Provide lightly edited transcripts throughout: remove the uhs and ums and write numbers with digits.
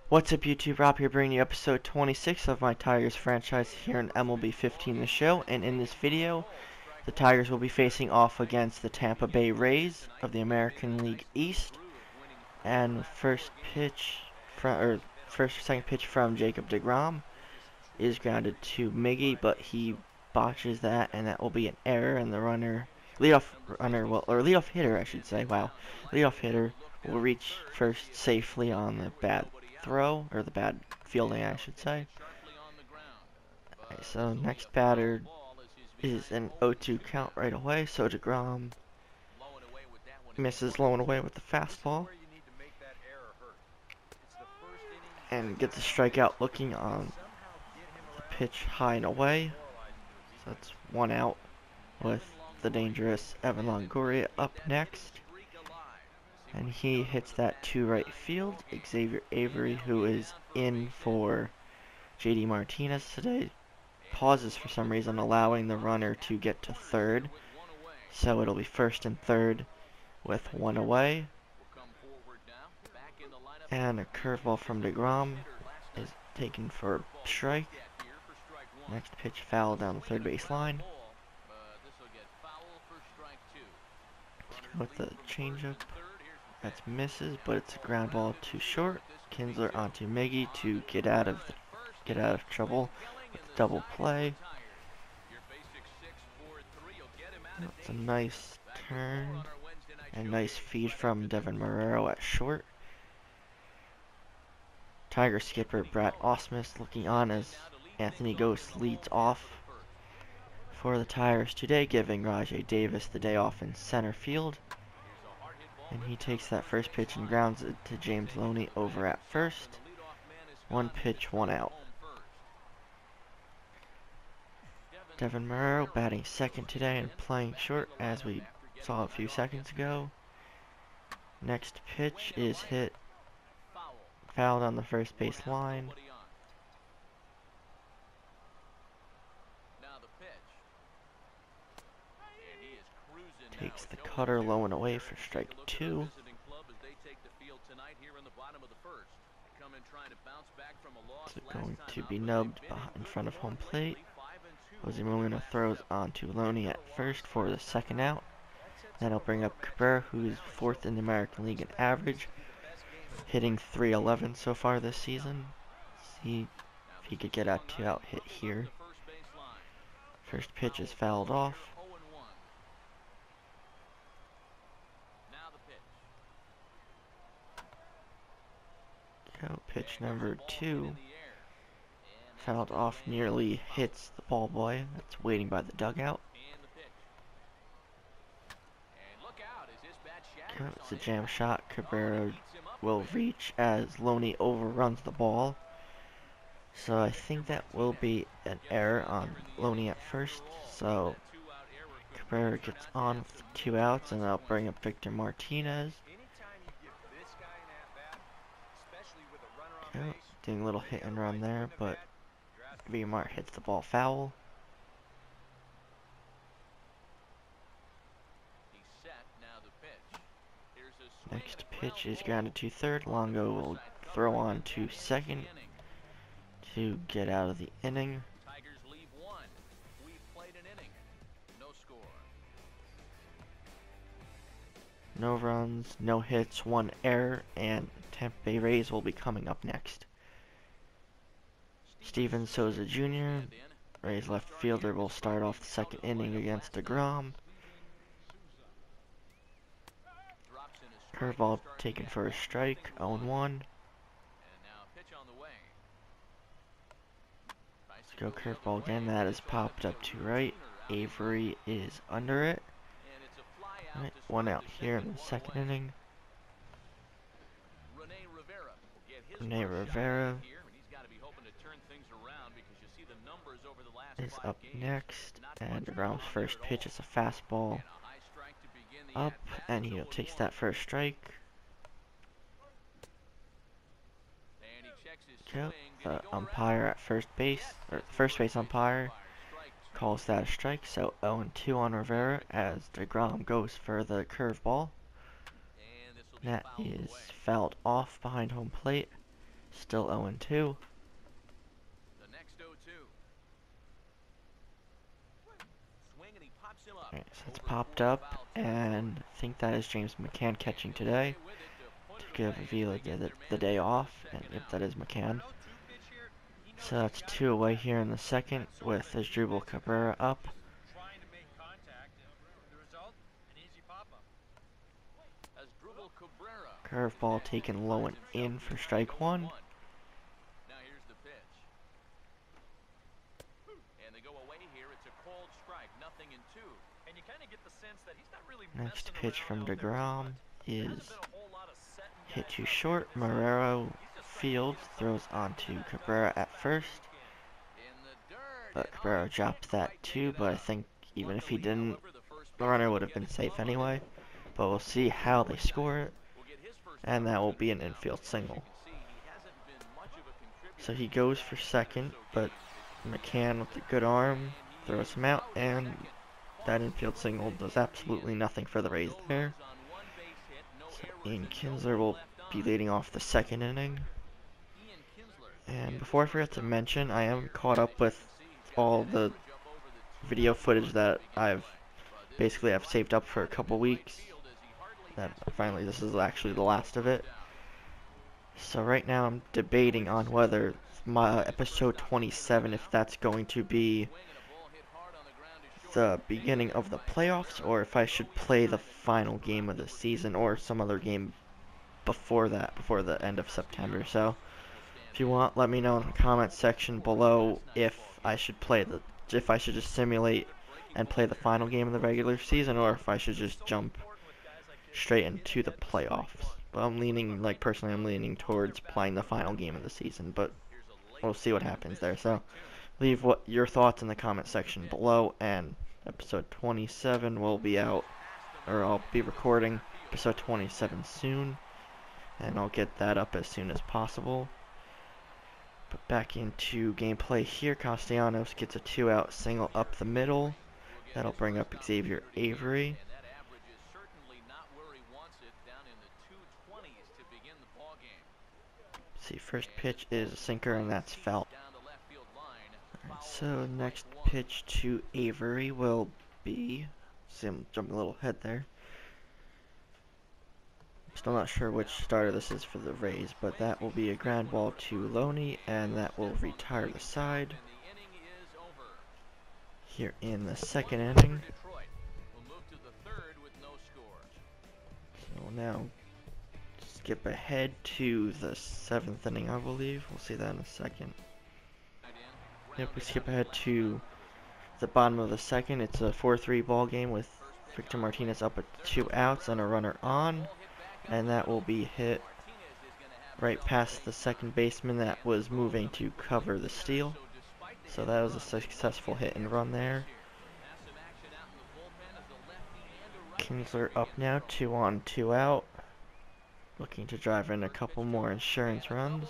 What's up, YouTube? Rob here, bringing you episode 26 of my Tigers franchise here in MLB 15 the show. And in this video, the Tigers will be facing off against the Tampa Bay Rays of the American League East. And first or second pitch from Jacob deGrom is grounded to Miggy, but he botches that, and that will be an error. And the leadoff hitter, I should say. Wow, leadoff hitter will reach first safely on the bad throw, or the bad fielding, I should say. Okay, so next batter is an 0-2 count right away, so deGrom misses low and away with the fastball and gets a strikeout looking on the pitch high and away. So that's one out with the dangerous Evan Longoria up next. And he hits that to right field. Xavier Avery, who is in for JD Martinez today, pauses for some reason, allowing the runner to get to third. So it'll be first and third with one away. And a curveball from deGrom is taken for a strike. Next pitch foul down the third base line. With the changeup. That's misses, but it's a ground ball too short. Kinsler onto Miggy to get out of trouble with the double play. That's a nice turn and nice feed from Devin Marrero at short. Tiger skipper Brad Ausmus looking on as Anthony Ghost leads off for the Tigers today, giving Rajay Davis the day off in center field. And he takes that first pitch and grounds it to James Loney over at first. One pitch, one out. Devin Marrero batting second today and playing short, as we saw a few seconds ago. Next pitch is hit fouled on the first base line. Takes the cutter low and away for strike two. So going to be nubbed in front of home plate. Jose Molina throws onto Loney at first for the second out. Then he'll bring up Cabrera, who is fourth in the American League in average, hitting .311 so far this season. See if he could get a two-out hit here. First pitch is fouled off. Pitch number 2, fouled off, nearly hits the ball boy that's waiting by the dugout. It's a jam shot. Cabrera will reach as Loney overruns the ball. So I think that will be an error on Loney at first. So Cabrera gets on with 2 outs, and I'll bring up Victor Martinez. Doing a little hit and run there, but Mart hits the ball foul. Next pitch is grounded to third. Longo will throw on to second to get out of the inning. No runs, no hits, 1 error, and Tampa Bay Rays will be coming up next. Steven Souza Jr., Rays left fielder, will start off the second inning against deGrom. Curveball taken for a strike, 0-1. Let's go curveball again, that is popped up to right. Avery is under it. Right, 1 out here in the second inning. Rene Rivera is up next, and deGrom's first pitch is a fastball up, and he takes that first strike. Okay, the umpire at first base, or first base umpire, calls that a strike, so 0-2 on Rivera as deGrom goes for the curveball. That is fouled off behind home plate. Still 0-2. Alright, so it's popped up, and I think that is James McCann catching today to give Avila the day off, and yep, that is McCann. So that's 2 away here in the second with Asdrubal Cabrera up. Curveball taken low and in for strike 1. Next pitch from DeGrom is hit too short. Marrero fields, throws onto Cabrera at first. But Cabrera dropped that too, but I think even if he didn't, the runner would have been safe anyway. But we'll see how they score it. And that will be an infield single. So he goes for second, but McCann with a good arm throws him out, and that infield single does absolutely nothing for the Rays there. So Ian Kinsler will be leading off the second inning. And before I forget to mention, I am caught up with all the video footage that I've saved up for a couple weeks. That finally, this is actually the last of it. So right now I'm debating on whether my episode 27, if that's going to be the beginning of the playoffs, or if I should play the final game of the season, or some other game before that, before the end of September. So if you want, let me know in the comment section below if I should just simulate and play the final game of the regular season, or if I should just jump straight into the playoffs. But I'm leaning towards playing the final game of the season, but we'll see what happens there. So leave your thoughts in the comment section below, and episode 27 will be out, or I'll be recording episode 27 soon, and I'll get that up as soon as possible. But back into gameplay here, Castellanos gets a 2-out single up the middle. That'll bring up Xavier Avery. See, first pitch is a sinker, and that's foul. Alright, so next pitch to Avery will be, see, I'm jumping a little ahead there. Still not sure which starter this is for the Rays, but that will be a ground ball to Loney, and that will retire the side. Here in the second inning. So we'll now skip ahead to the 7th inning, I believe. We'll see that in a second. Yep, we skip ahead to the bottom of the second. It's a 4-3 ball game with Victor Martinez up at 2 outs and a runner on. And that will be hit right past the second baseman that was moving to cover the steal. So that was a successful hit and run there. Kinsler up now, 2 on, 2 out. Looking to drive in a couple more insurance runs.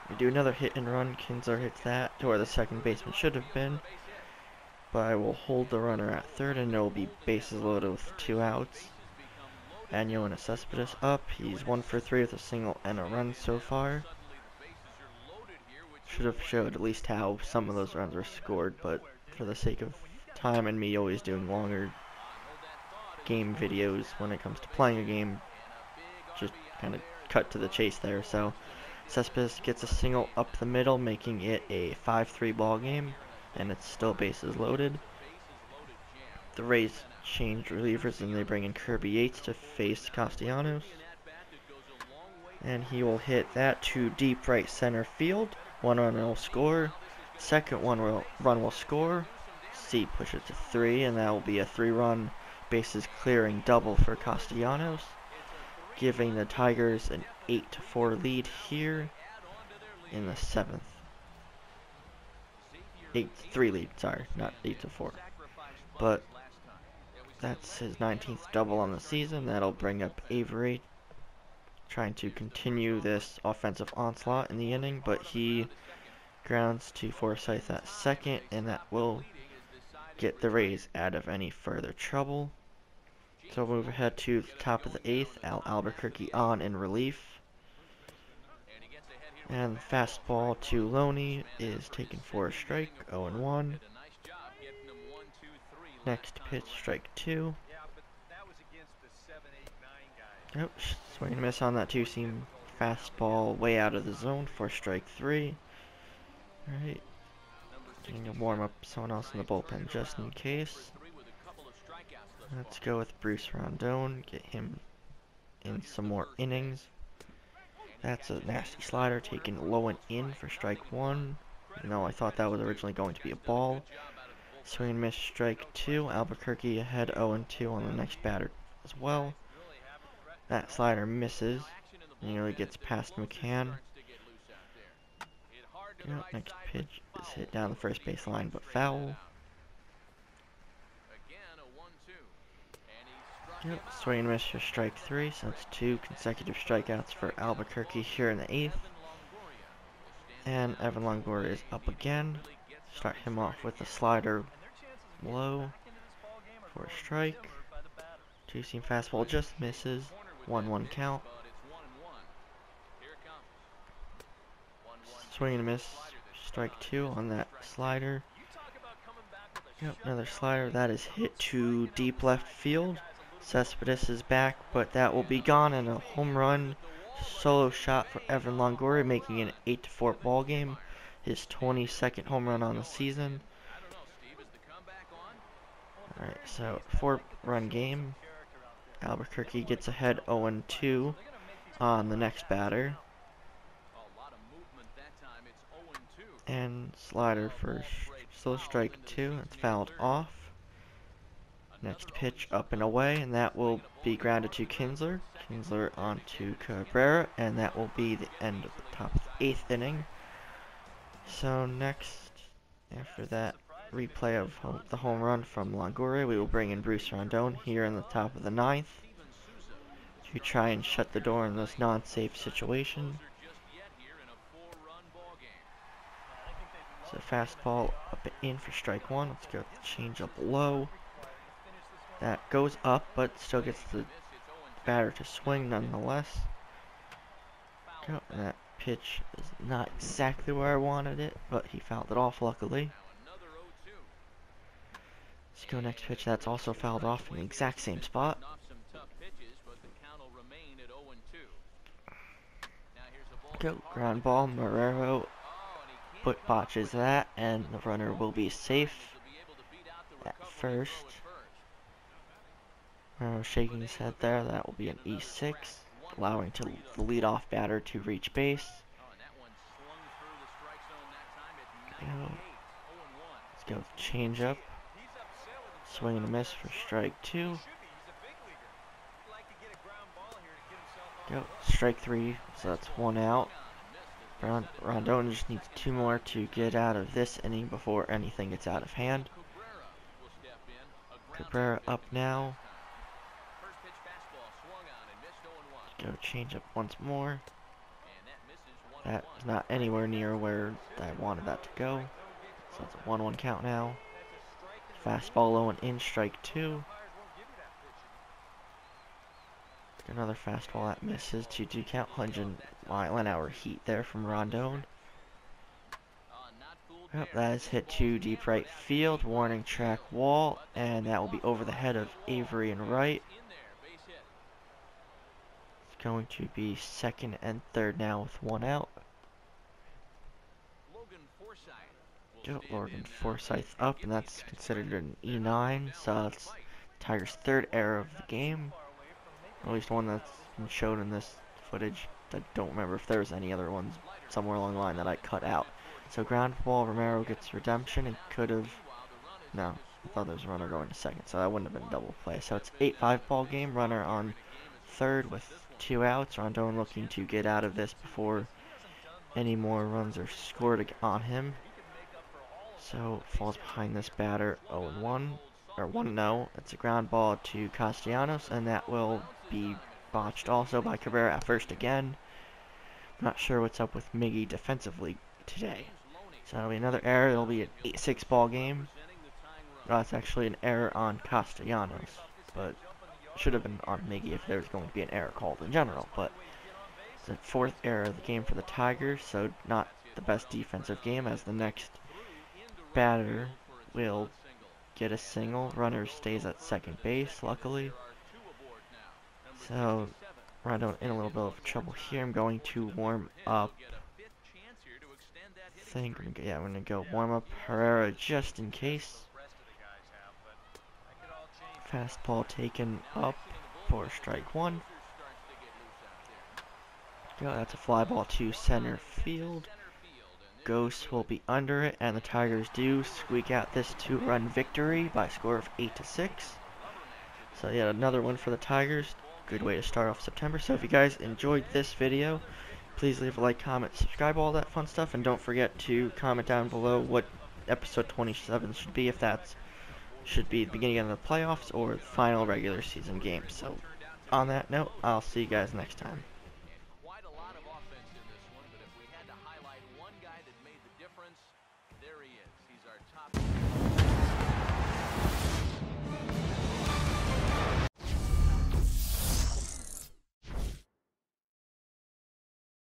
We do another hit and run. Kinsler hits that to where the second baseman should have been. But I will hold the runner at third, and it will be bases loaded with 2 outs. Agnew and Cespedes up. He's 1 for 3 with a single and a run so far. Should have showed at least how some of those runs were scored, but for the sake of time and me always doing longer game videos when it comes to playing a game, just kind of cut to the chase there. So Cespedes gets a single up the middle, making it a 5-3 ball game, and it's still bases loaded. The Rays change relievers, and they bring in Kirby Yates to face Castellanos. And he will hit that to deep right center field. 1 run will score. Second run will score. C push it to 3, and that will be a 3-run bases clearing double for Castellanos, giving the Tigers an 8-4 lead here in the 7th. 8-3 lead, sorry, not 8-4. But that's his 19th double on the season. That'll bring up Avery, trying to continue this offensive onslaught in the inning, but he grounds to Forsythe at second, and that will get the Rays out of any further trouble. So we'll move ahead to the top of the 8th. Al Albuquerque on in relief. And fastball to Loney is taken for a strike, 0-1. Next pitch, strike 2. Yep, swing and miss on that two-seam fastball way out of the zone for strike 3. Alright, getting to warm up someone else in the bullpen just in case. Let's go with Bruce Rondon, get him in some more innings. That's a nasty slider taken low and in for strike 1. No, I thought that was originally going to be a ball. Swing and miss, strike 2. Albuquerque ahead 0-2 on the next batter as well. That slider misses. Nearly gets past McCann. Yep, next pitch is hit down the first base line but foul. Yep, swing and miss for strike 3, so that's 2 consecutive strikeouts for Albuquerque here in the 8th. And Evan Longoria is up again. Start him off with a slider low for a strike. Two-seam fastball just misses. 1-1 count. Swing and miss, strike 2 on that slider. Yep, another slider that is hit to deep left field. Cespedes is back, but that will be gone, and a home run solo shot for Evan Longoria, making it an 8-4 ball game. His 22nd home run on the season. Alright, so 4-run game. Albuquerque gets ahead 0-2 on the next batter. And slider for still strike 2. It's fouled off. Next pitch up and away, and that will be grounded to Kinsler. Kinsler on to Cabrera, and that will be the end of the top of the 8th inning. So next, after that replay of the home run from Longoria, we will bring in Bruce Rondon here in the top of the 9th to try and shut the door in this non-safe situation. So fastball up and in for strike 1. Let's go with the change up low. That goes up, but still gets the batter to swing nonetheless. And that pitch is not exactly where I wanted it, but he fouled it off luckily. Let's go next pitch. That's also fouled off in the exact same spot. Go ground ball. Marrero botches that, and the runner will be safe at first. Shaking his head there. That will be an E6, allowing the leadoff batter to reach base. Let's go with change up. Swing and a miss for strike 2. Go strike 3, so that's 1 out. Rondon just needs 2 more to get out of this inning before anything gets out of hand. Cabrera up now. Go change up once more. That is not anywhere near where I wanted that to go. So it's a 1-1 count now. Fastball low and in, strike 2. Another fastball that misses, 2-2 count. 100-mile-an-hour heat there from Rondon. Yep, that is hit to deep right field. Warning track wall, and that will be over the head of Avery and right. Going to be second and third now with 1 out. Logan Forsythe up, and that's considered an E9, so it's Tiger's 3rd error of the game. Or at least one that's been shown in this footage. I don't remember if there was any other ones somewhere along the line that I cut out. So ground ball, Romero gets redemption, and could have... No, I thought there was a runner going to second, so that wouldn't have been a double play. So it's 8-5 ball game, runner on third with 2 outs. Rondon looking to get out of this before any more runs are scored on him. So falls behind this batter 0-1 or 1-0. It's a ground ball to Castellanos, and that will be botched also by Cabrera at first again. Not sure what's up with Miggy defensively today. So it'll be another error. It'll be an 8-6 ball game. It's actually an error on Castellanos, but should have been on Miggy if there was going to be an error called in general, but the 4th error of the game for the Tigers, so not the best defensive game, as the next batter will get a single. Runner stays at second base, luckily. So, right in a little bit of trouble here. I'm going to warm up. I'm gonna go warm up Herrera just in case. Fastball taken up for strike 1. That's a fly ball to center field. Ghost will be under it, and the Tigers do squeak out this 2-run victory by a score of 8-6. So yeah, another one for the Tigers. Good way to start off September. So if you guys enjoyed this video, please leave a like, comment, subscribe, all that fun stuff, and don't forget to comment down below what episode 27 should be, if that should be the beginning of the playoffs or the final regular season game. So on that note, I'll see you guys next time. Quite a lot of offense in this one, but if we had to highlight one guy that made the difference, there he is. He's our top